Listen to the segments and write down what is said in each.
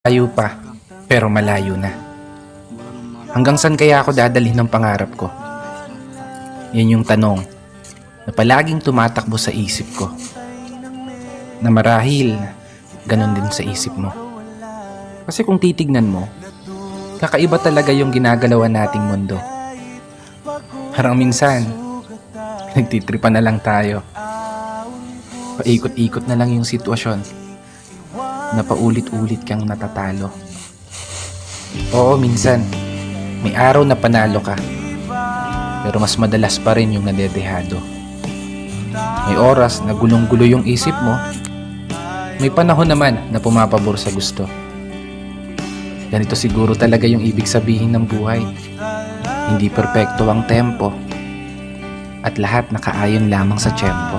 Malayo pa, pero malayo na. Hanggang saan kaya ako dadalhin ng pangarap ko? Yan yung tanong na palaging tumatakbo sa isip ko. Na marahil, ganun din sa isip mo. Kasi kung titignan mo, kakaiba talaga yung ginagalawan nating mundo. Parang minsan, nagtitripan na lang tayo. Paikot-ikot na lang yung sitwasyon na paulit-ulit kang natatalo. Oo, minsan, may araw na panalo ka, pero mas madalas pa rin yung nadedehado. May oras na gulong-gulo yung isip mo, may panahon naman na pumapabor sa gusto. Ganito siguro talaga yung ibig sabihin ng buhay. Hindi perpekto ang tempo, at lahat nakaayon lamang sa tiyempo.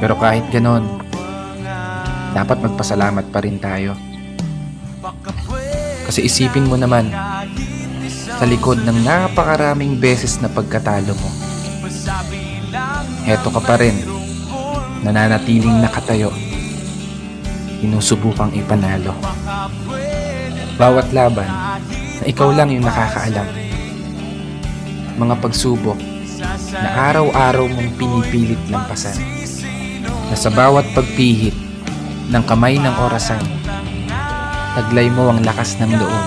Pero kahit ganon, dapat magpasalamat pa rin tayo. Kasi isipin mo naman, sa likod ng napakaraming beses na pagkatalo mo, heto ka pa rin, nananatiling nakatayo, sinusubukang ipanalo. Bawat laban na ikaw lang yung nakakaalam. Mga pagsubok na araw-araw mong pinipilit lampasan, na sa bawat pagpihit ng kamay ng orasan, taglay mo ang lakas ng loob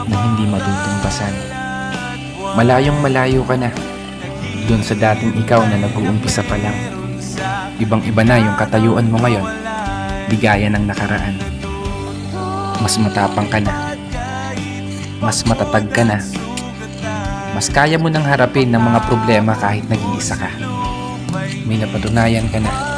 na hindi matutumbasan. Malayong malayo ka na dun sa dating ikaw na nag-uumpisa pa lang. Ibang iba na yung katayuan mo ngayon, di gaya ng nakaraan. Mas matapang ka na, mas matatag ka na, mas kaya mo nang harapin ng mga problema kahit nag-iisa ka. May napatunayan ka na